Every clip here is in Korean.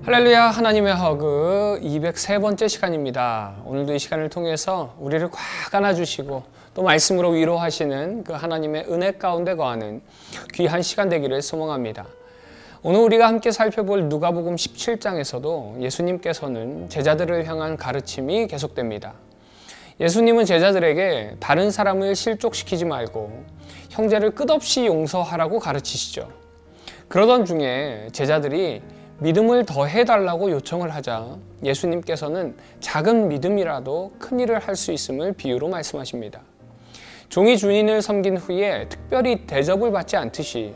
할렐루야, 하나님의 허그 203번째 시간입니다. 오늘도 이 시간을 통해서 우리를 꽉 안아주시고 또 말씀으로 위로하시는 그 하나님의 은혜 가운데 거하는 귀한 시간 되기를 소망합니다. 오늘 우리가 함께 살펴볼 누가복음 17장에서도 예수님께서는 제자들을 향한 가르침이 계속됩니다. 예수님은 제자들에게 다른 사람을 실족시키지 말고 형제를 끝없이 용서하라고 가르치시죠. 그러던 중에 제자들이 믿음을 더해달라고 요청을 하자 예수님께서는 작은 믿음이라도 큰 일을 할 수 있음을 비유로 말씀하십니다. 종이 주인을 섬긴 후에 특별히 대접을 받지 않듯이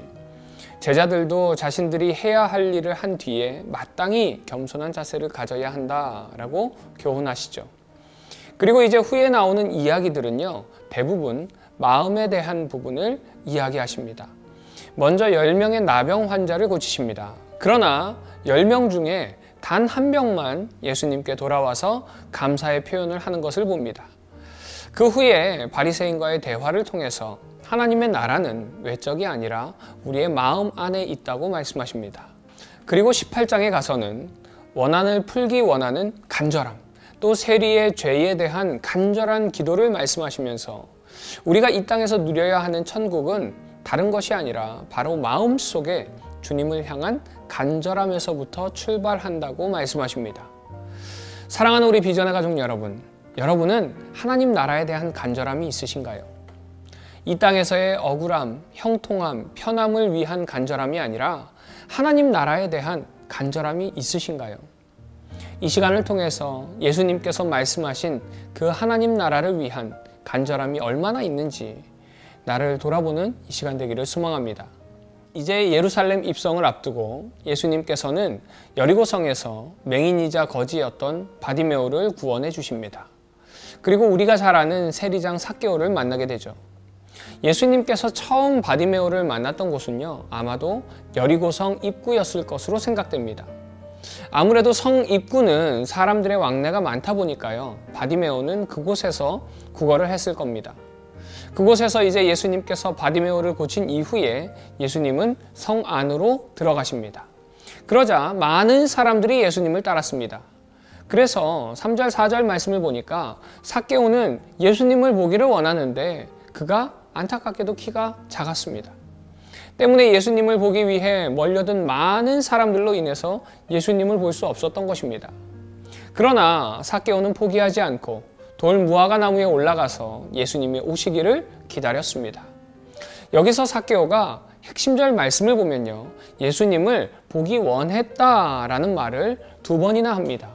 제자들도 자신들이 해야 할 일을 한 뒤에 마땅히 겸손한 자세를 가져야 한다라고 교훈하시죠. 그리고 이제 후에 나오는 이야기들은요, 대부분 마음에 대한 부분을 이야기하십니다. 먼저 10명의 나병 환자를 고치십니다. 그러나 10명 중에 단 한 명만 예수님께 돌아와서 감사의 표현을 하는 것을 봅니다. 그 후에 바리새인과의 대화를 통해서 하나님의 나라는 외적이 아니라 우리의 마음 안에 있다고 말씀하십니다. 그리고 18장에 가서는 원한을 풀기 원하는 간절함, 또 세리의 죄에 대한 간절한 기도를 말씀하시면서 우리가 이 땅에서 누려야 하는 천국은 다른 것이 아니라 바로 마음속에 주님을 향한 간절함에서부터 출발한다고 말씀하십니다. 사랑하는 우리 비전의 가족 여러분, 여러분은 하나님 나라에 대한 간절함이 있으신가요? 이 땅에서의 억울함, 형통함, 편함을 위한 간절함이 아니라 하나님 나라에 대한 간절함이 있으신가요? 이 시간을 통해서 예수님께서 말씀하신 그 하나님 나라를 위한 간절함이 얼마나 있는지 나를 돌아보는 이 시간 되기를 소망합니다. 이제 예루살렘 입성을 앞두고 예수님께서는 여리고성에서 맹인이자 거지였던 바디메오를 구원해 주십니다. 그리고 우리가 잘 아는 세리장 삭개오를 만나게 되죠. 예수님께서 처음 바디메오를 만났던 곳은요, 아마도 여리고성 입구였을 것으로 생각됩니다. 아무래도 성 입구는 사람들의 왕래가 많다 보니까요, 바디메오는 그곳에서 구걸을 했을 겁니다. 그곳에서 이제 예수님께서 바디메오를 고친 이후에 예수님은 성 안으로 들어가십니다. 그러자 많은 사람들이 예수님을 따랐습니다. 그래서 3절, 4절 말씀을 보니까 삭개오는 예수님을 보기를 원하는데 그가 안타깝게도 키가 작았습니다. 때문에 예수님을 보기 위해 몰려든 많은 사람들로 인해서 예수님을 볼 수 없었던 것입니다. 그러나 삭개오는 포기하지 않고 돌 무화과 나무에 올라가서 예수님이 오시기를 기다렸습니다. 여기서 삭개오가 핵심절 말씀을 보면요, 예수님을 보기 원했다라는 말을 2번이나 합니다.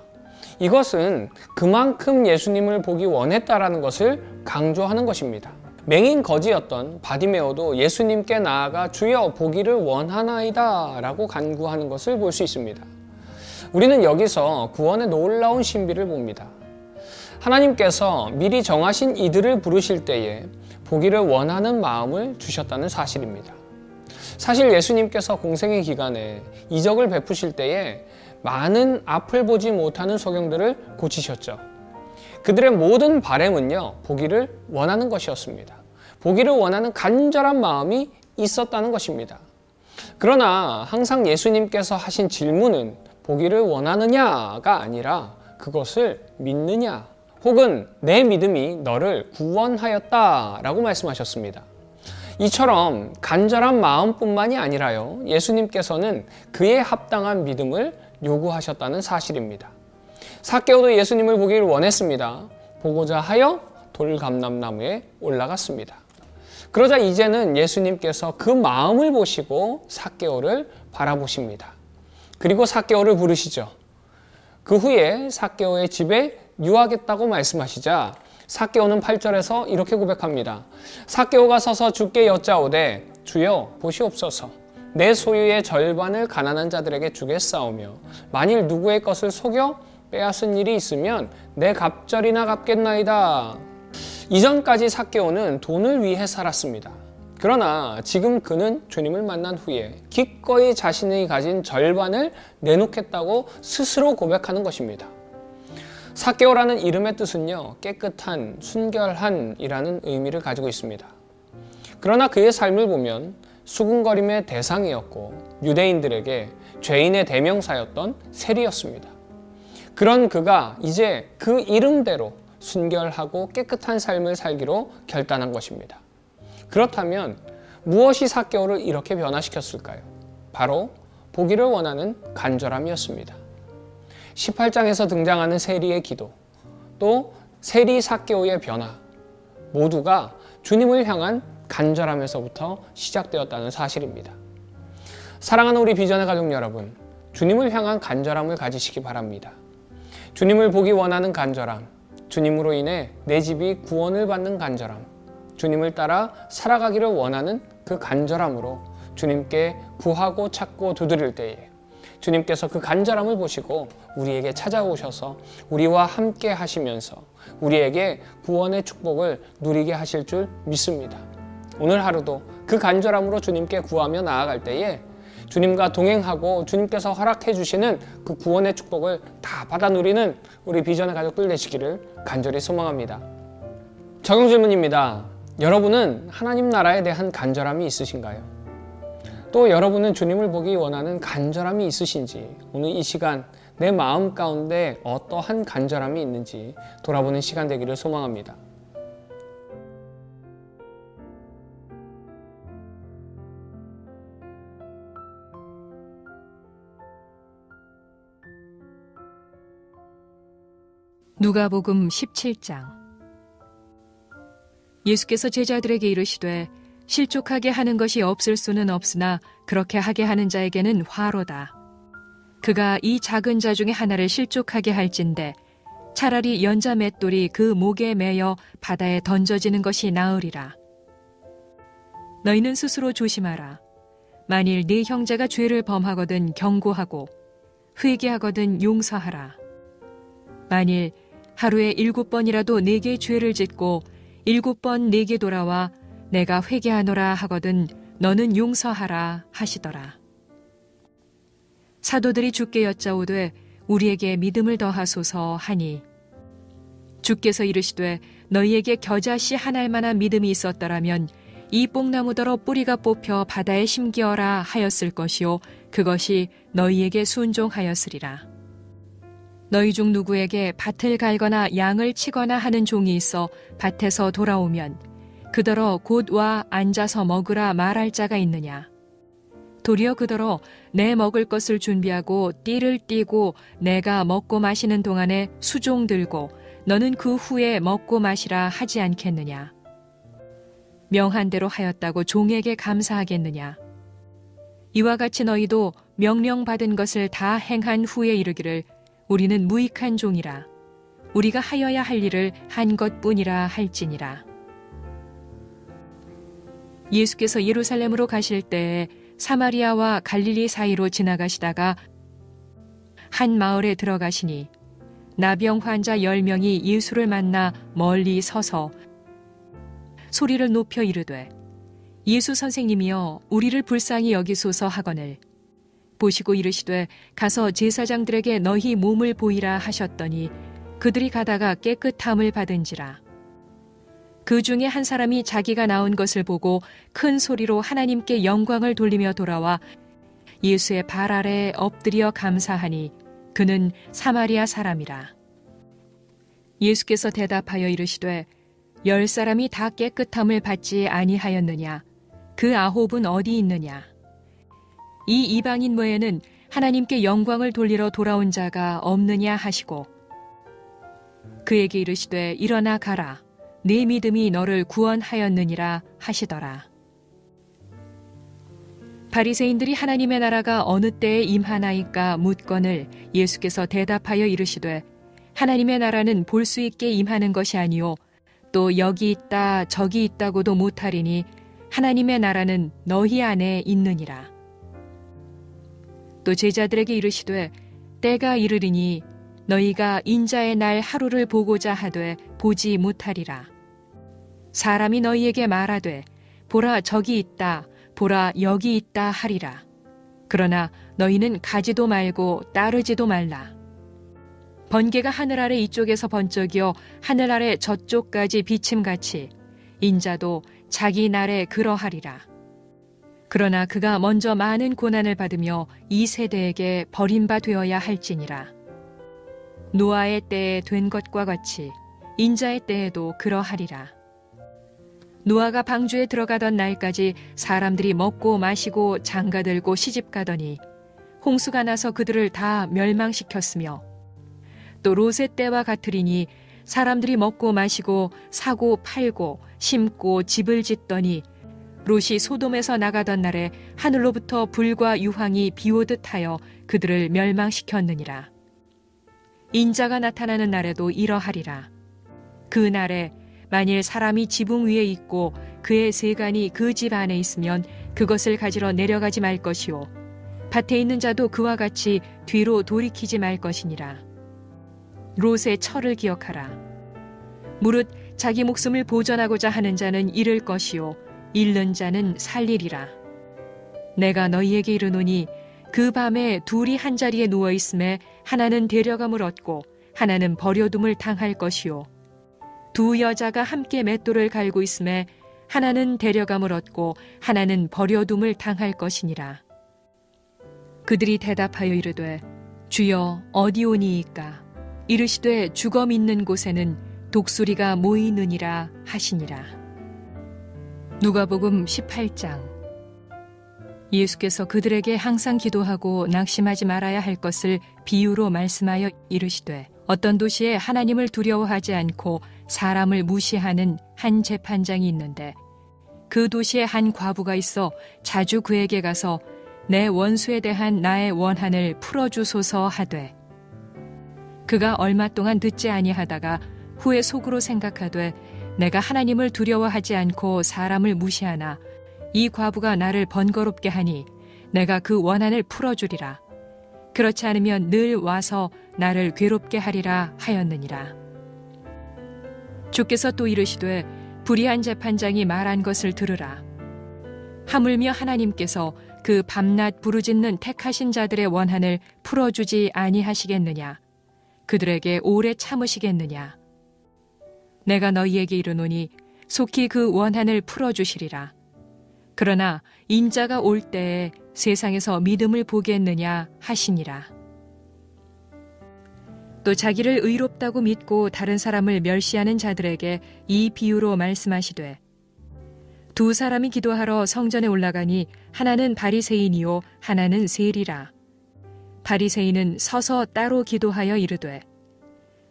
이것은 그만큼 예수님을 보기 원했다라는 것을 강조하는 것입니다. 맹인 거지였던 바디메오도 예수님께 나아가 주여 보기를 원하나이다 라고 간구하는 것을 볼 수 있습니다. 우리는 여기서 구원의 놀라운 신비를 봅니다. 하나님께서 미리 정하신 이들을 부르실 때에 보기를 원하는 마음을 주셨다는 사실입니다. 사실 예수님께서 공생의 기간에 이적을 베푸실 때에 많은 앞을 보지 못하는 소경들을 고치셨죠. 그들의 모든 바램은요, 보기를 원하는 것이었습니다. 보기를 원하는 간절한 마음이 있었다는 것입니다. 그러나 항상 예수님께서 하신 질문은 보기를 원하느냐가 아니라 그것을 믿느냐, 혹은 내 믿음이 너를 구원하였다라고 말씀하셨습니다. 이처럼 간절한 마음뿐만이 아니라요, 예수님께서는 그에 합당한 믿음을 요구하셨다는 사실입니다. 삭개오도 예수님을 보기를 원했습니다. 보고자 하여 돌감람나무에 올라갔습니다. 그러자 이제는 예수님께서 그 마음을 보시고 삭개오를 바라보십니다. 그리고 삭개오를 부르시죠. 그 후에 삭개오의 집에 유하겠다고 말씀하시자 삭개오는 8절에서 이렇게 고백합니다. 삭개오가 서서 주께 여짜오되 주여 보시옵소서, 내 소유의 절반을 가난한 자들에게 주겠사오며 만일 누구의 것을 속여 빼앗은 일이 있으면 내 갑절이나 갚겠나이다. 이전까지 삭개오는 돈을 위해 살았습니다. 그러나 지금 그는 주님을 만난 후에 기꺼이 자신이 가진 절반을 내놓겠다고 스스로 고백하는 것입니다. 삭개오라는 이름의 뜻은요, 깨끗한, 순결한 이라는 의미를 가지고 있습니다. 그러나 그의 삶을 보면 수군거림의 대상이었고 유대인들에게 죄인의 대명사였던 세리였습니다. 그런 그가 이제 그 이름대로 순결하고 깨끗한 삶을 살기로 결단한 것입니다. 그렇다면 무엇이 삭개오를 이렇게 변화시켰을까요? 바로 보기를 원하는 간절함이었습니다. 18장에서 등장하는 세리의 기도, 또 세리 삭개오의 변화, 모두가 주님을 향한 간절함에서부터 시작되었다는 사실입니다. 사랑하는 우리 비전의 가족 여러분, 주님을 향한 간절함을 가지시기 바랍니다. 주님을 보기 원하는 간절함, 주님으로 인해 내 집이 구원을 받는 간절함, 주님을 따라 살아가기를 원하는 그 간절함으로 주님께 구하고 찾고 두드릴 때에 주님께서 그 간절함을 보시고 우리에게 찾아오셔서 우리와 함께 하시면서 우리에게 구원의 축복을 누리게 하실 줄 믿습니다. 오늘 하루도 그 간절함으로 주님께 구하며 나아갈 때에 주님과 동행하고 주님께서 허락해 주시는 그 구원의 축복을 다 받아 누리는 우리 비전의 가족들 되시기를 간절히 소망합니다. 적용 질문입니다. 여러분은 하나님 나라에 대한 간절함이 있으신가요? 또 여러분은 주님을 보기 원하는 간절함이 있으신지, 오늘 이 시간 내 마음 가운데 어떠한 간절함이 있는지 돌아보는 시간 되기를 소망합니다. 누가복음 17장. 예수께서 제자들에게 이르시되 실족하게 하는 것이 없을 수는 없으나 그렇게 하게 하는 자에게는 화로다. 그가 이 작은 자 중에 하나를 실족하게 할진대 차라리 연자 맷돌이 그 목에 매여 바다에 던져지는 것이 나으리라. 너희는 스스로 조심하라. 만일 네 형제가 죄를 범하거든 경고하고 회개하거든 용서하라. 만일 하루에 7번이라도 네게 죄를 짓고 7번 네게 돌아와 내가 회개하노라 하거든 너는 용서하라 하시더라. 사도들이 주께 여짜오되 우리에게 믿음을 더하소서 하니 주께서 이르시되 너희에게 겨자씨 한 알만한 믿음이 있었더라면 이 뽕나무더러 뿌리가 뽑혀 바다에 심기어라 하였을 것이요 그것이 너희에게 순종하였으리라. 너희 중 누구에게 밭을 갈거나 양을 치거나 하는 종이 있어 밭에서 돌아오면 그더러 곧 와 앉아서 먹으라 말할 자가 있느냐? 도리어 그더러 내 먹을 것을 준비하고 띠를 띠고 내가 먹고 마시는 동안에 수종 들고 너는 그 후에 먹고 마시라 하지 않겠느냐? 명한 대로 하였다고 종에게 감사하겠느냐? 이와 같이 너희도 명령받은 것을 다 행한 후에 이르기를 우리는 무익한 종이라 우리가 하여야 할 일을 한 것뿐이라 할지니라. 예수께서 예루살렘으로 가실 때에 사마리아와 갈릴리 사이로 지나가시다가 한 마을에 들어가시니 나병 환자 10명이 예수를 만나 멀리 서서 소리를 높여 이르되 예수 선생님이여 우리를 불쌍히 여기소서 하거늘 보시고 이르시되 가서 제사장들에게 너희 몸을 보이라 하셨더니 그들이 가다가 깨끗함을 받은지라. 그 중에 한 사람이 자기가 나온 것을 보고 큰 소리로 하나님께 영광을 돌리며 돌아와 예수의 발 아래에 엎드려 감사하니 그는 사마리아 사람이라. 예수께서 대답하여 이르시되 10사람이 다 깨끗함을 받지 아니하였느냐? 그 9은 어디 있느냐? 이 이방인 외에는 하나님께 영광을 돌리러 돌아온 자가 없느냐 하시고 그에게 이르시되 일어나 가라. 네 믿음이 너를 구원하였느니라 하시더라. 바리새인들이 하나님의 나라가 어느 때에 임하나이까 묻거늘 예수께서 대답하여 이르시되 하나님의 나라는 볼 수 있게 임하는 것이 아니요 또 여기 있다 저기 있다고도 못하리니 하나님의 나라는 너희 안에 있느니라. 또 제자들에게 이르시되 때가 이르리니 너희가 인자의 날 하루를 보고자 하되 보지 못하리라. 사람이 너희에게 말하되 보라 저기 있다 보라 여기 있다 하리라. 그러나 너희는 가지도 말고 따르지도 말라. 번개가 하늘 아래 이쪽에서 번쩍이어 하늘 아래 저쪽까지 비침같이 인자도 자기 날에 그러하리라. 그러나 그가 먼저 많은 고난을 받으며 이 세대에게 버림바 되어야 할지니라. 노아의 때에 된 것과 같이 인자의 때에도 그러하리라. 노아가 방주에 들어가던 날까지 사람들이 먹고 마시고 장가들고 시집가더니 홍수가 나서 그들을 다 멸망시켰으며, 또 롯의 때와 같으리니 사람들이 먹고 마시고 사고 팔고 심고 집을 짓더니 롯이 소돔에서 나가던 날에 하늘로부터 불과 유황이 비오듯 하여 그들을 멸망시켰느니라. 인자가 나타나는 날에도 이러하리라. 그 날에 만일 사람이 지붕 위에 있고 그의 세간이 그 집 안에 있으면 그것을 가지러 내려가지 말 것이요, 밭에 있는 자도 그와 같이 뒤로 돌이키지 말 것이니라. 롯의 철을 기억하라. 무릇 자기 목숨을 보전하고자 하는 자는 잃을 것이요 잃는 자는 살리리라. 내가 너희에게 이르노니 그 밤에 둘이 한 자리에 누워 있음에 하나는 데려감을 얻고 하나는 버려둠을 당할 것이요, 두 여자가 함께 맷돌을 갈고 있음에 하나는 데려감을 얻고 하나는 버려둠을 당할 것이니라. 그들이 대답하여 이르되 주여 어디 오니이까? 이르시되 죽어 있는 곳에는 독수리가 모이느니라 하시니라. 누가복음 18장. 예수께서 그들에게 항상 기도하고 낙심하지 말아야 할 것을 비유로 말씀하여 이르시되, 어떤 도시에 하나님을 두려워하지 않고 사람을 무시하는 한 재판장이 있는데, 그 도시에 한 과부가 있어 자주 그에게 가서 내 원수에 대한 나의 원한을 풀어주소서 하되, 그가 얼마 동안 듣지 아니하다가 후에 속으로 생각하되 내가 하나님을 두려워하지 않고 사람을 무시하나 이 과부가 나를 번거롭게 하니 내가 그 원한을 풀어주리라. 그렇지 않으면 늘 와서 나를 괴롭게 하리라 하였느니라. 주께서 또 이르시되 불의한 재판장이 말한 것을 들으라. 하물며 하나님께서 그 밤낮 부르짖는 택하신 자들의 원한을 풀어주지 아니하시겠느냐? 그들에게 오래 참으시겠느냐? 내가 너희에게 이르노니 속히 그 원한을 풀어주시리라. 그러나 인자가 올 때에 세상에서 믿음을 보겠느냐 하시니라. 또 자기를 의롭다고 믿고 다른 사람을 멸시하는 자들에게 이 비유로 말씀하시되, 두 사람이 기도하러 성전에 올라가니 하나는 바리새인이요 하나는 세리라. 바리새인은 서서 따로 기도하여 이르되,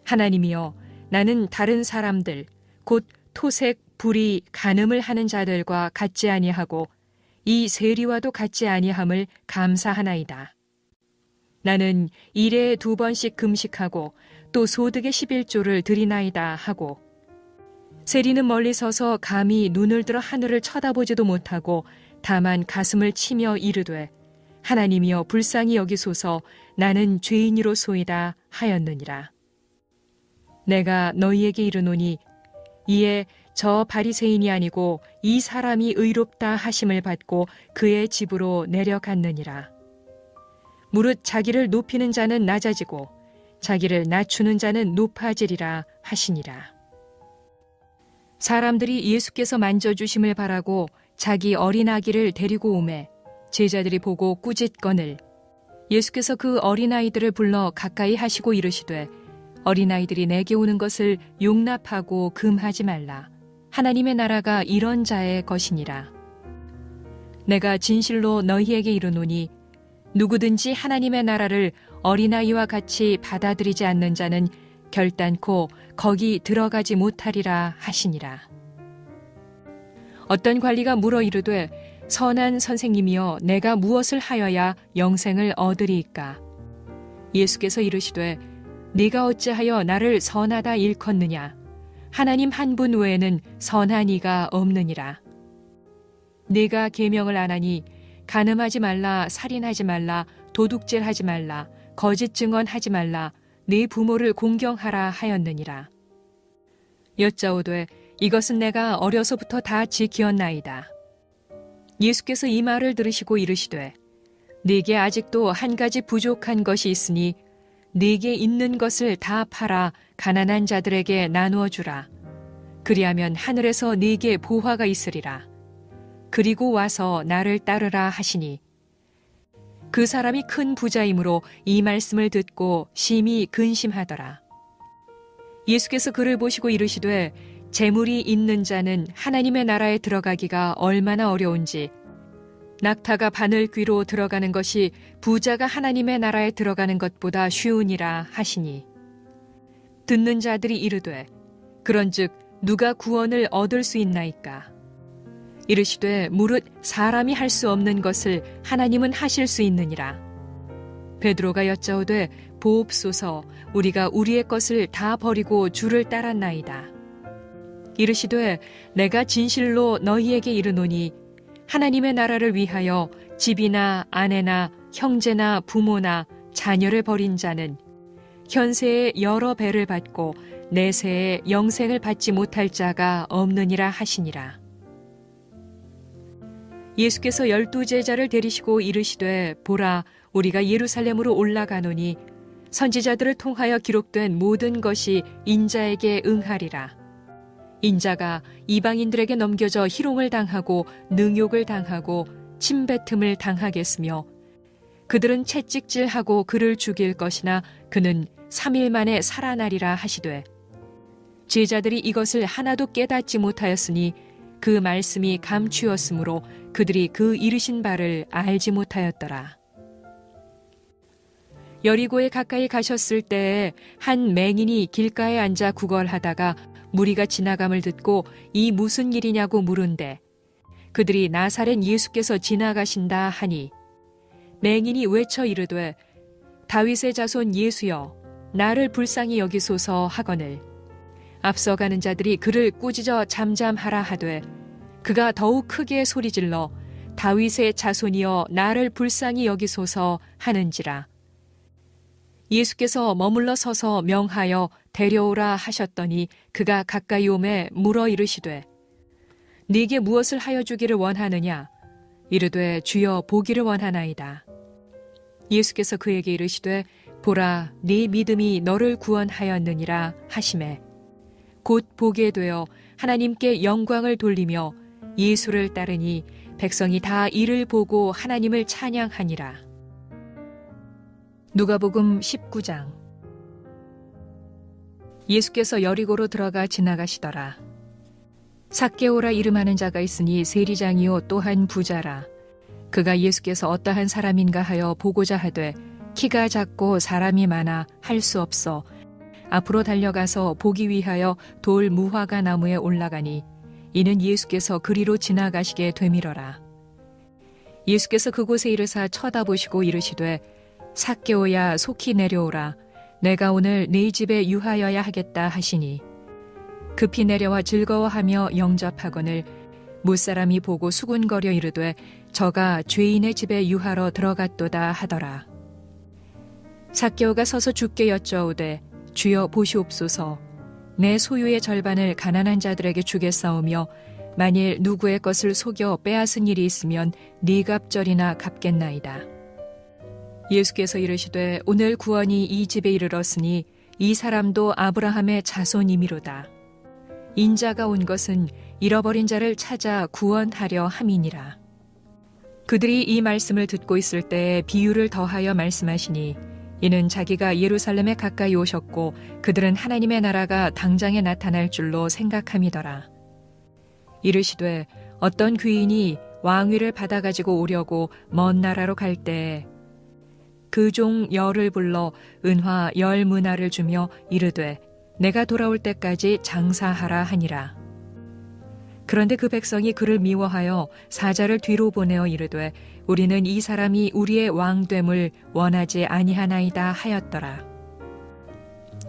하나님이여, 나는 다른 사람들 곧 토색, 불의, 간음을 하는 자들과 같지 아니하고 이 세리와도 같지 아니함을 감사하나이다. 나는 일에 2번씩 금식하고 또 소득의 11조를 드리나이다 하고, 세리는 멀리 서서 감히 눈을 들어 하늘을 쳐다보지도 못하고 다만 가슴을 치며 이르되, 하나님이여 불쌍히 여기소서, 나는 죄인이로소이다 하였느니라. 내가 너희에게 이르노니 이에 저 바리새인이 아니고 이 사람이 의롭다 하심을 받고 그의 집으로 내려갔느니라. 무릇 자기를 높이는 자는 낮아지고 자기를 낮추는 자는 높아지리라 하시니라. 사람들이 예수께서 만져주심을 바라고 자기 어린아기를 데리고 오매 제자들이 보고 꾸짖거늘, 예수께서 그 어린아이들을 불러 가까이 하시고 이르시되, 어린아이들이 내게 오는 것을 용납하고 금하지 말라. 하나님의 나라가 이런 자의 것이니라. 내가 진실로 너희에게 이르노니 누구든지 하나님의 나라를 어린아이와 같이 받아들이지 않는 자는 결단코 거기 들어가지 못하리라 하시니라. 어떤 관리가 물어 이르되, 선한 선생님이여, 내가 무엇을 하여야 영생을 얻으리이까? 예수께서 이르시되, 네가 어찌하여 나를 선하다 일컫느냐? 하나님 한 분 외에는 선한 이가 없느니라. 네가 계명을 안 하니 간음하지 말라, 살인하지 말라, 도둑질하지 말라, 거짓 증언하지 말라, 네 부모를 공경하라 하였느니라. 여짜오되, 이것은 내가 어려서부터 다 지키었나이다. 예수께서 이 말을 들으시고 이르시되, 네게 아직도 한 가지 부족한 것이 있으니 네게 있는 것을 다 팔아 가난한 자들에게 나누어 주라. 그리하면 하늘에서 네게 보화가 있으리라. 그리고 와서 나를 따르라 하시니 그 사람이 큰 부자이므로 이 말씀을 듣고 심히 근심하더라. 예수께서 그를 보시고 이르시되 재물이 있는 자는 하나님의 나라에 들어가기가 얼마나 어려운지 낙타가 바늘 귀로 들어가는 것이 부자가 하나님의 나라에 들어가는 것보다 쉬우니라 하시니 듣는 자들이 이르되 그런즉 누가 구원을 얻을 수 있나이까? 이르시되 무릇 사람이 할 수 없는 것을 하나님은 하실 수 있느니라. 베드로가 여짜오되 보옵소서 우리가 우리의 것을 다 버리고 주를 따랐나이다. 이르시되 내가 진실로 너희에게 이르노니 하나님의 나라를 위하여 집이나 아내나 형제나 부모나 자녀를 버린 자는 현세에 여러 배를 받고 내세에 영생을 받지 못할 자가 없느니라 하시니라. 예수께서 12제자를 데리시고 이르시되 보라 우리가 예루살렘으로 올라가노니 선지자들을 통하여 기록된 모든 것이 인자에게 응하리라. 인자가 이방인들에게 넘겨져 희롱을 당하고 능욕을 당하고 침뱉음을 당하겠으며 그들은 채찍질하고 그를 죽일 것이나 그는 3일 만에 살아나리라 하시되 제자들이 이것을 하나도 깨닫지 못하였으니 그 말씀이 감추었으므로 그들이 그 이르신 바를 알지 못하였더라. 여리고에 가까이 가셨을 때에 한 맹인이 길가에 앉아 구걸하다가 무리가 지나감을 듣고 이 무슨 일이냐고 물은데 그들이 나사렛 예수께서 지나가신다 하니 맹인이 외쳐 이르되 다윗의 자손 예수여 나를 불쌍히 여기소서 하거늘 앞서가는 자들이 그를 꾸짖어 잠잠하라 하되 그가 더욱 크게 소리질러 다윗의 자손이여 나를 불쌍히 여기소서 하는지라. 예수께서 머물러 서서 명하여 데려오라 하셨더니 그가 가까이 오매 물어 이르시되 네게 무엇을 하여 주기를 원하느냐? 이르되 주여 보기를 원하나이다. 예수께서 그에게 이르시되 보라 네 믿음이 너를 구원하였느니라 하시매 곧 보게 되어 하나님께 영광을 돌리며 예수를 따르니 백성이 다 이를 보고 하나님을 찬양하니라. 누가복음 19장. 예수께서 여리고로 들어가 지나가시더라. 삭개오라 이름하는 자가 있으니 세리장이요 또한 부자라. 그가 예수께서 어떠한 사람인가 하여 보고자 하되 키가 작고 사람이 많아 할 수 없어 앞으로 달려가서 보기 위하여 돌 무화과 나무에 올라가니 이는 예수께서 그리로 지나가시게 되밀어라. 예수께서 그곳에 이르사 쳐다보시고 이르시되 삭개오야 속히 내려오라. 내가 오늘 네 집에 유하여야 하겠다 하시니 급히 내려와 즐거워하며 영접하거늘 무사람이 보고 수군거려 이르되 저가 죄인의 집에 유하러 들어갔도다 하더라. 삭개오가 서서 주께 여짜오되 주여 보시옵소서. 내 소유의 절반을 가난한 자들에게 주겠사오며 만일 누구의 것을 속여 빼앗은 일이 있으면 네 갑절이나 갚겠나이다. 예수께서 이르시되 오늘 구원이 이 집에 이르렀으니 이 사람도 아브라함의 자손이미로다. 인자가 온 것은 잃어버린 자를 찾아 구원하려 함이니라. 그들이 이 말씀을 듣고 있을 때에 비유를 더하여 말씀하시니 이는 자기가 예루살렘에 가까이 오셨고 그들은 하나님의 나라가 당장에 나타날 줄로 생각함이더라. 이르시되 어떤 귀인이 왕위를 받아가지고 오려고 먼 나라로 갈 때에 그 종 열을 불러 은화 10문화를 주며 이르되 내가 돌아올 때까지 장사하라 하니라. 그런데 그 백성이 그를 미워하여 사자를 뒤로 보내어 이르되 우리는 이 사람이 우리의 왕됨을 원하지 아니하나이다 하였더라.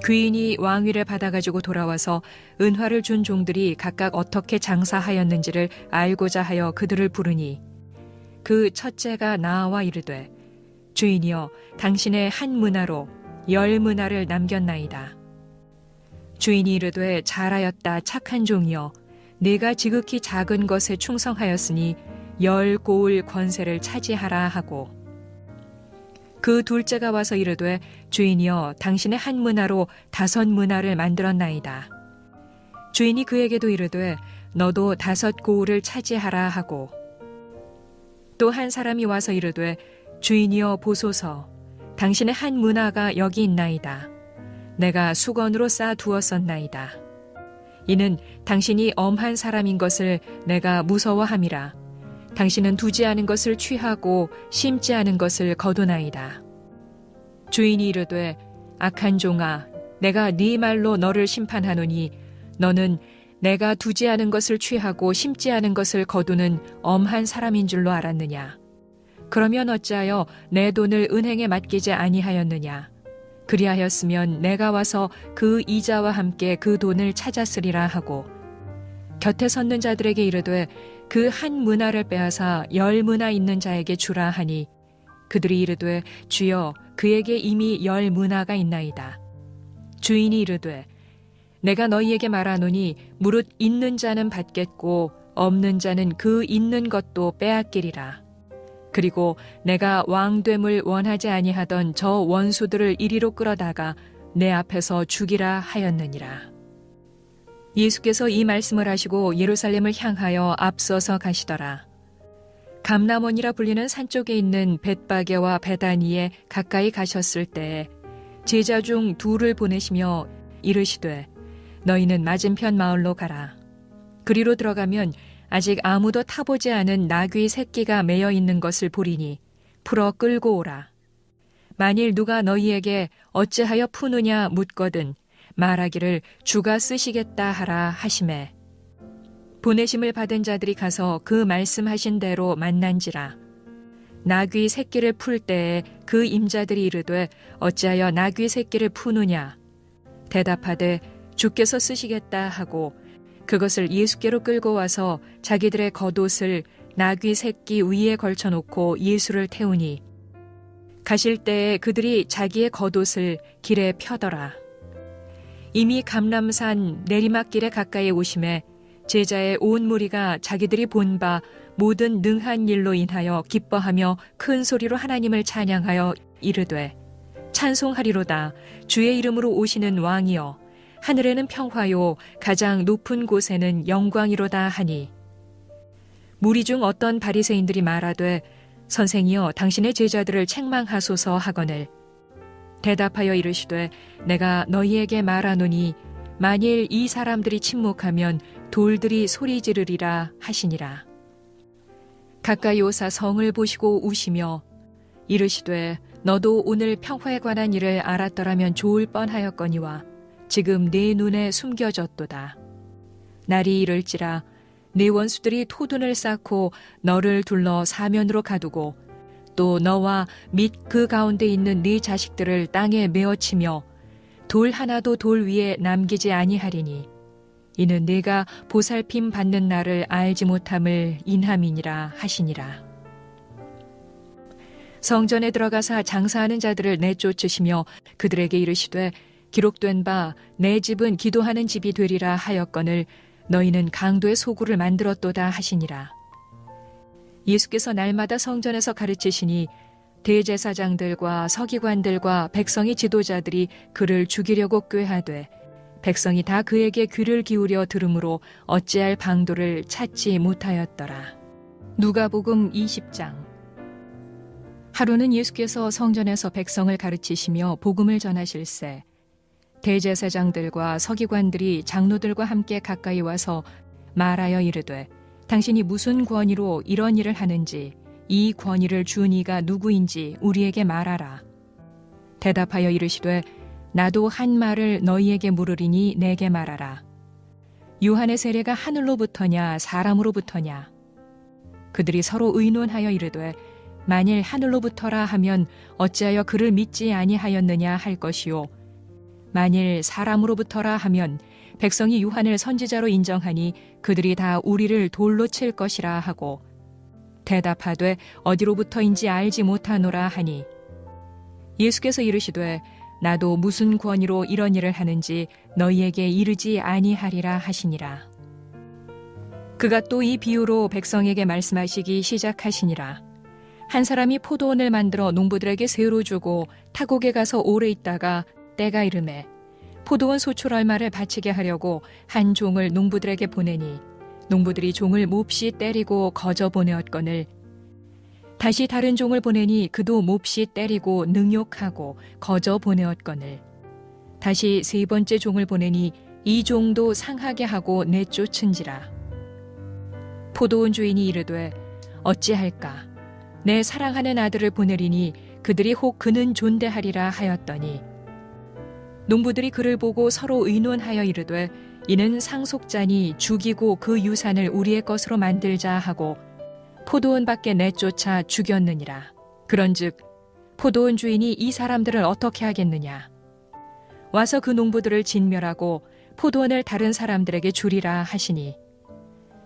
귀인이 왕위를 받아가지고 돌아와서 은화를 준 종들이 각각 어떻게 장사하였는지를 알고자 하여 그들을 부르니 그 첫째가 나와 이르되 주인이여 당신의 한 문화로 10문화를 남겼나이다. 주인이 이르되 잘하였다 착한 종이여 네가 지극히 작은 것에 충성하였으니 10고을 권세를 차지하라 하고 그 둘째가 와서 이르되 주인이여 당신의 한 문화로 5문화를 만들었나이다. 주인이 그에게도 이르되 너도 5고을을 차지하라 하고 또 한 사람이 와서 이르되 주인이여 보소서 당신의 한 문화가 여기 있나이다. 내가 수건으로 쌓아 두었었나이다. 이는 당신이 엄한 사람인 것을 내가 무서워함이라. 당신은 두지 않은 것을 취하고 심지 않은 것을 거두나이다. 주인이 이르되 악한 종아 내가 네 말로 너를 심판하노니 너는 내가 두지 않은 것을 취하고 심지 않은 것을 거두는 엄한 사람인 줄로 알았느냐. 그러면 어찌하여 내 돈을 은행에 맡기지 아니하였느냐. 그리하였으면 내가 와서 그 이자와 함께 그 돈을 찾았으리라 하고 곁에 섰는 자들에게 이르되 그 한 문화를 빼앗아 10문화 있는 자에게 주라 하니 그들이 이르되 주여 그에게 이미 10문화가 있나이다. 주인이 이르되 내가 너희에게 말하노니 무릇 있는 자는 받겠고 없는 자는 그 있는 것도 빼앗기리라. 그리고 내가 왕됨을 원하지 아니하던 저 원수들을 이리로 끌어다가 내 앞에서 죽이라 하였느니라. 예수께서 이 말씀을 하시고 예루살렘을 향하여 앞서서 가시더라. 감람원이라 불리는 산 쪽에 있는 벳바게와 베다니에 가까이 가셨을 때에 제자 중 둘을 보내시며 이르시되 너희는 맞은편 마을로 가라. 그리로 들어가면 아직 아무도 타보지 않은 나귀 새끼가 매여 있는 것을 보리니 풀어 끌고 오라. 만일 누가 너희에게 어찌하여 푸느냐 묻거든 말하기를 주가 쓰시겠다 하라 하시매. 보내심을 받은 자들이 가서 그 말씀하신 대로 만난지라. 나귀 새끼를 풀 때에 그 임자들이 이르되 어찌하여 나귀 새끼를 푸느냐. 대답하되 주께서 쓰시겠다 하고 그것을 예수께로 끌고 와서 자기들의 겉옷을 나귀 새끼 위에 걸쳐놓고 예수를 태우니 가실 때에 그들이 자기의 겉옷을 길에 펴더라. 이미 감람산 내리막길에 가까이 오심에 제자의 온 무리가 자기들이 본 바 모든 능한 일로 인하여 기뻐하며 큰 소리로 하나님을 찬양하여 이르되 찬송하리로다. 주의 이름으로 오시는 왕이여 하늘에는 평화요 가장 높은 곳에는 영광이로다 하니 무리 중 어떤 바리새인들이 말하되 선생이여 당신의 제자들을 책망하소서 하거늘 대답하여 이르시되 내가 너희에게 말하노니 만일 이 사람들이 침묵하면 돌들이 소리 지르리라 하시니라. 가까이 오사 성을 보시고 우시며 이르시되 너도 오늘 평화에 관한 일을 알았더라면 좋을 뻔하였거니와 지금 네 눈에 숨겨졌도다. 날이 이를지라 네 원수들이 토둔을 쌓고 너를 둘러 사면으로 가두고 또 너와 및 그 가운데 있는 네 자식들을 땅에 메어치며 돌 하나도 돌 위에 남기지 아니하리니 이는 네가 보살핌 받는 날을 알지 못함을 인함이니라 하시니라. 성전에 들어가사 장사하는 자들을 내쫓으시며 그들에게 이르시되 기록된 바 내 집은 기도하는 집이 되리라 하였거늘 너희는 강도의 소굴을 만들었도다 하시니라. 예수께서 날마다 성전에서 가르치시니 대제사장들과 서기관들과 백성의 지도자들이 그를 죽이려고 꾀하되 백성이 다 그에게 귀를 기울여 들으므로 어찌할 방도를 찾지 못하였더라. 누가복음 20장. 하루는 예수께서 성전에서 백성을 가르치시며 복음을 전하실세 대제사장들과 서기관들이 장로들과 함께 가까이 와서 말하여 이르되 당신이 무슨 권위로 이런 일을 하는지 이 권위를 준 이가 누구인지 우리에게 말하라. 대답하여 이르시되 나도 한 말을 너희에게 물으리니 내게 말하라. 요한의 세례가 하늘로부터냐 사람으로부터냐. 그들이 서로 의논하여 이르되 만일 하늘로부터라 하면 어찌하여 그를 믿지 아니하였느냐 할 것이요 만일 사람으로부터라 하면 백성이 요한을 선지자로 인정하니 그들이 다 우리를 돌로 칠 것이라 하고 대답하되 어디로부터인지 알지 못하노라 하니 예수께서 이르시되 나도 무슨 권위로 이런 일을 하는지 너희에게 이르지 아니하리라 하시니라. 그가 또 이 비유로 백성에게 말씀하시기 시작하시니라. 한 사람이 포도원을 만들어 농부들에게 새로 주고 타국에 가서 오래 있다가 때가 이르매 포도원 소출 얼마를 바치게 하려고 한 종을 농부들에게 보내니 농부들이 종을 몹시 때리고 거저 보내었거늘 다시 다른 종을 보내니 그도 몹시 때리고 능욕하고 거저 보내었거늘 다시 세 번째 종을 보내니 이 종도 상하게 하고 내쫓은지라. 포도원 주인이 이르되 어찌할까 내 사랑하는 아들을 보내리니 그들이 혹 그는 존대하리라 하였더니 농부들이 그를 보고 서로 의논하여 이르되 이는 상속자니 죽이고 그 유산을 우리의 것으로 만들자 하고 포도원 밖에 내쫓아 죽였느니라. 그런즉 포도원 주인이 이 사람들을 어떻게 하겠느냐. 와서 그 농부들을 진멸하고 포도원을 다른 사람들에게 주리라 하시니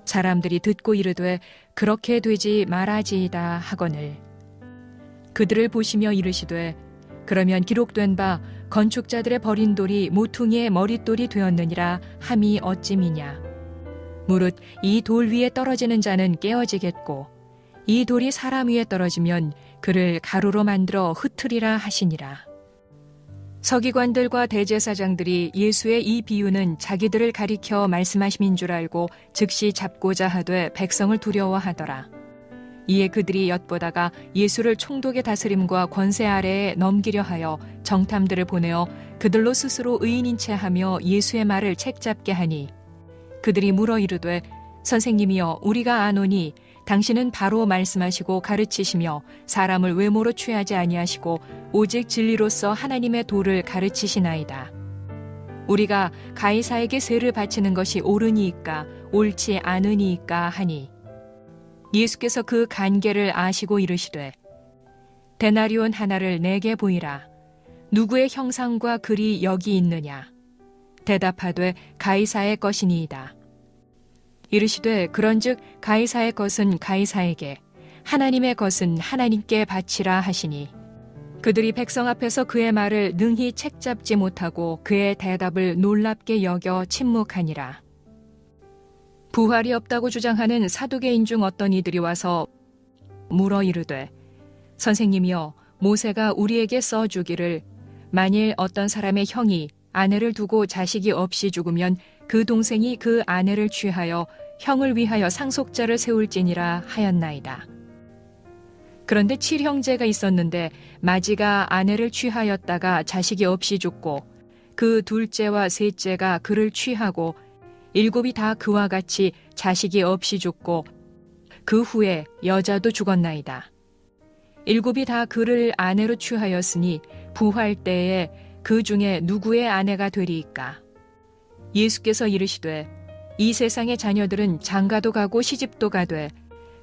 사람들이 듣고 이르되 그렇게 되지 말아지이다 하거늘 그들을 보시며 이르시되 그러면 기록된 바 건축자들의 버린 돌이 모퉁이의 머릿돌이 되었느니라 함이 어찌미냐. 무릇 이 돌 위에 떨어지는 자는 깨어지겠고 이 돌이 사람 위에 떨어지면 그를 가루로 만들어 흩으리라 하시니라. 서기관들과 대제사장들이 예수의 이 비유는 자기들을 가리켜 말씀하심인 줄 알고 즉시 잡고자 하되 백성을 두려워하더라. 이에 그들이 엿보다가 예수를 총독의 다스림과 권세 아래에 넘기려 하여 정탐들을 보내어 그들로 스스로 의인인 채 하며 예수의 말을 책잡게 하니 그들이 물어 이르되 선생님이여 우리가 아노니 당신은 바로 말씀하시고 가르치시며 사람을 외모로 취하지 아니하시고 오직 진리로서 하나님의 도를 가르치시나이다. 우리가 가이사에게 세를 바치는 것이 옳으니이까 옳지 않으니이까 하니 예수께서 그 간계를 아시고 이르시되 데나리온 하나를 내게 보이라. 누구의 형상과 글이 여기 있느냐. 대답하되 가이사의 것이니이다. 이르시되 그런즉 가이사의 것은 가이사에게 하나님의 것은 하나님께 바치라 하시니 그들이 백성 앞에서 그의 말을 능히 책잡지 못하고 그의 대답을 놀랍게 여겨 침묵하니라. 부활이 없다고 주장하는 사두개인 중 어떤 이들이 와서 물어 이르되 선생님이여 모세가 우리에게 써주기를 만일 어떤 사람의 형이 아내를 두고 자식이 없이 죽으면 그 동생이 그 아내를 취하여 형을 위하여 상속자를 세울지니라 하였나이다. 그런데 7형제가 있었는데 마지가 아내를 취하였다가 자식이 없이 죽고 그 둘째와 셋째가 그를 취하고 7이 다 그와 같이 자식이 없이 죽고 그 후에 여자도 죽었나이다. 7이 다 그를 아내로 취하였으니 부활 때에 그 중에 누구의 아내가 되리이까? 예수께서 이르시되 이 세상의 자녀들은 장가도 가고 시집도 가되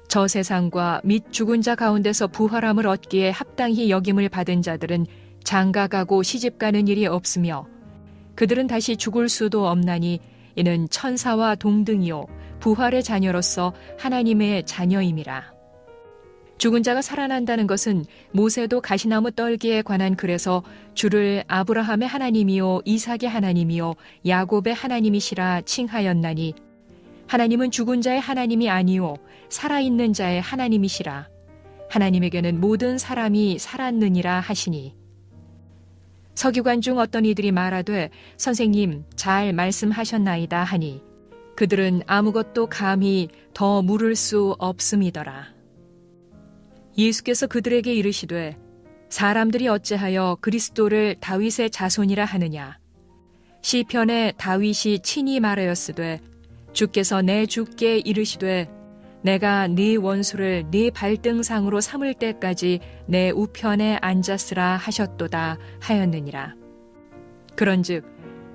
저 세상과 및 죽은 자 가운데서 부활함을 얻기에 합당히 여김을 받은 자들은 장가 가고 시집 가는 일이 없으며 그들은 다시 죽을 수도 없나니 이는 천사와 동등이요 부활의 자녀로서 하나님의 자녀임이라. 죽은 자가 살아난다는 것은 모세도 가시나무 떨기에 관한 글에서 주를 아브라함의 하나님이요 이삭의 하나님이요 야곱의 하나님이시라 칭하였나니 하나님은 죽은 자의 하나님이 아니요 살아있는 자의 하나님이시라. 하나님에게는 모든 사람이 살았느니라 하시니 서기관 중 어떤 이들이 말하되 선생님 잘 말씀하셨나이다 하니 그들은 아무것도 감히 더 물을 수 없음이더라. 예수께서 그들에게 이르시되 사람들이 어찌하여 그리스도를 다윗의 자손이라 하느냐. 시편에 다윗이 친히 말하였으되 주께서 내 주께 이르시되 내가 네 원수를 네 발등상으로 삼을 때까지 내 우편에 앉았으라 하셨도다 하였느니라. 그런즉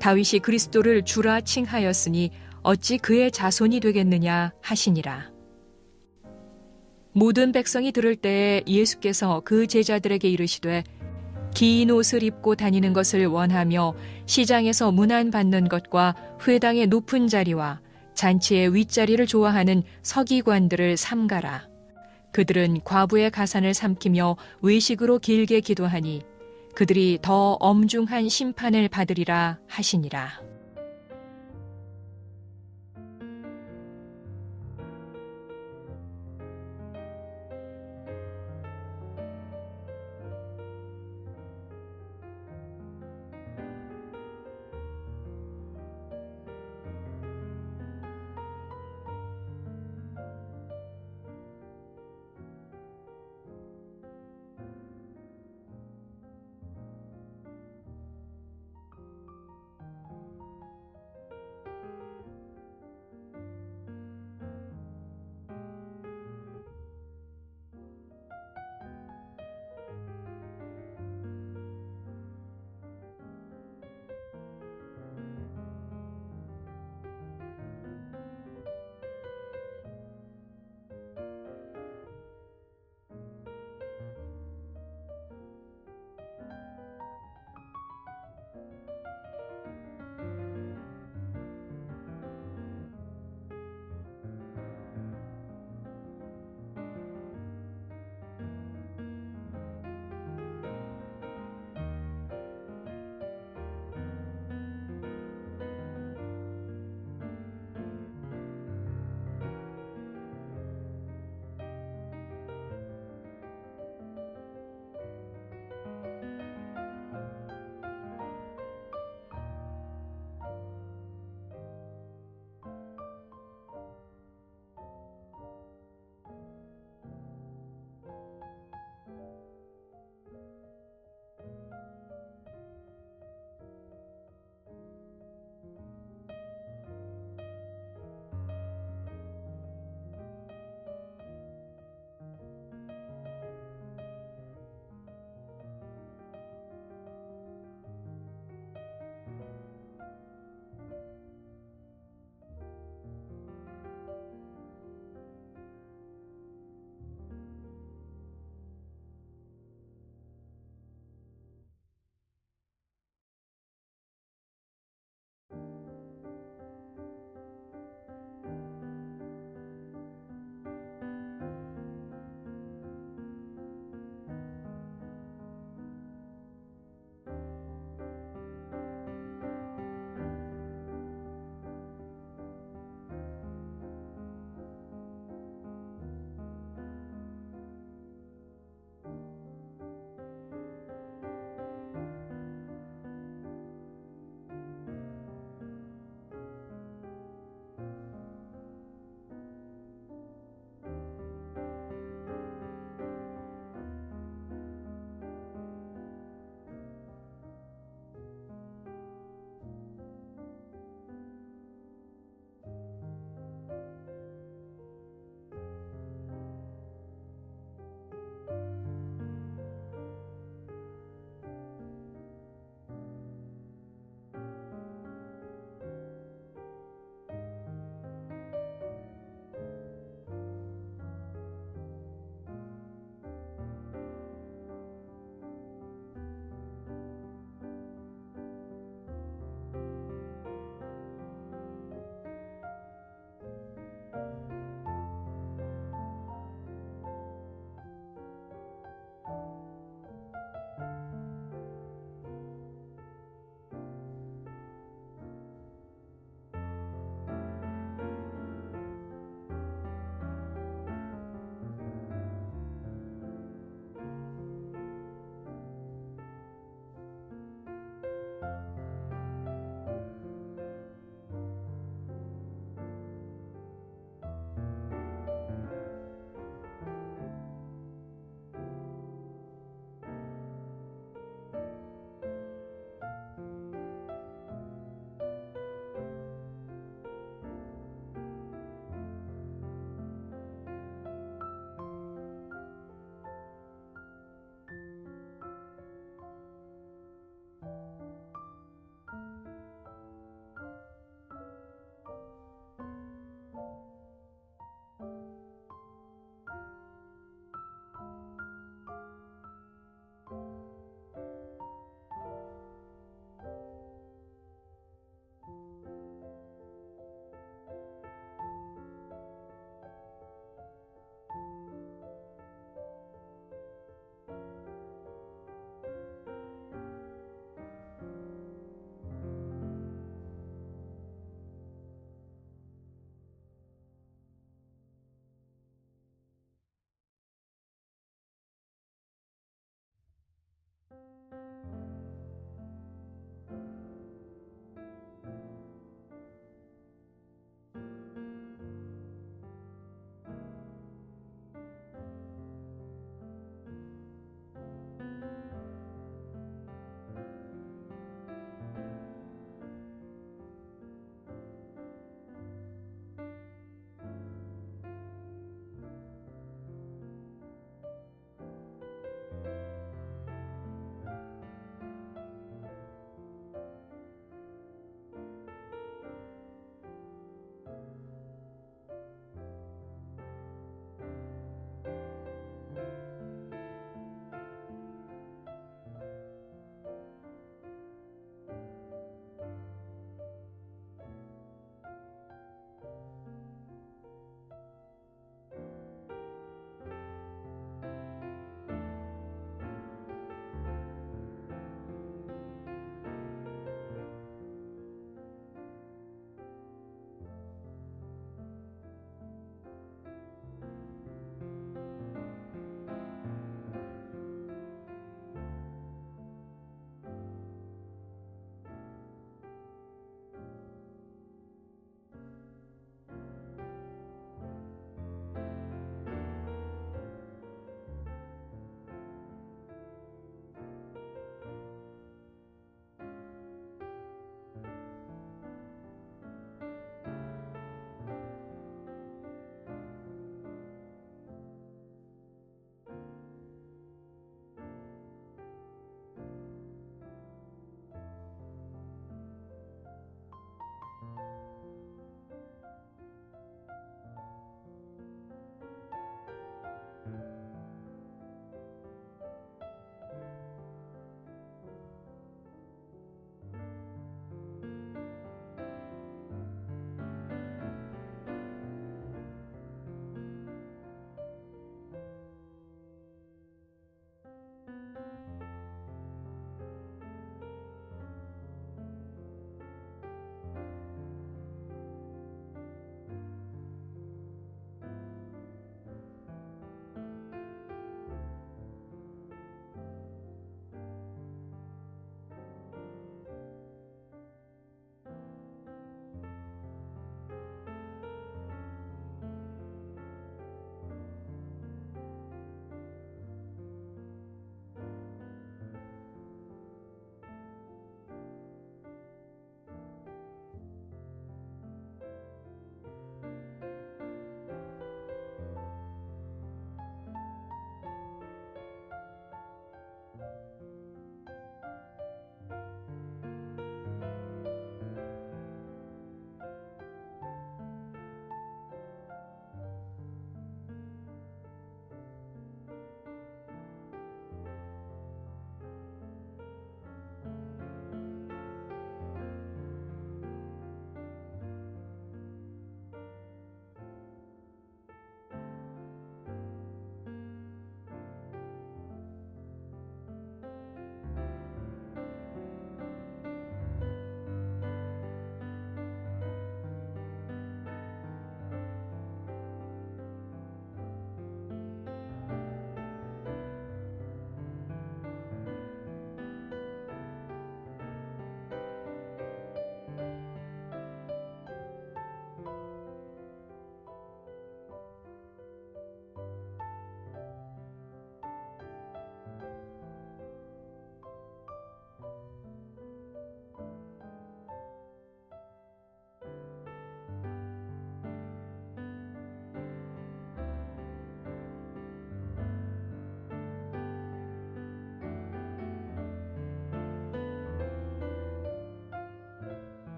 다윗이 그리스도를 주라 칭하였으니 어찌 그의 자손이 되겠느냐 하시니라. 모든 백성이 들을 때에 예수께서 그 제자들에게 이르시되 긴 옷을 입고 다니는 것을 원하며 시장에서 문안받는 것과 회당의 높은 자리와 잔치의 윗자리를 좋아하는 서기관들을 삼가라. 그들은 과부의 가산을 삼키며 외식으로 길게 기도하니 그들이 더 엄중한 심판을 받으리라 하시니라.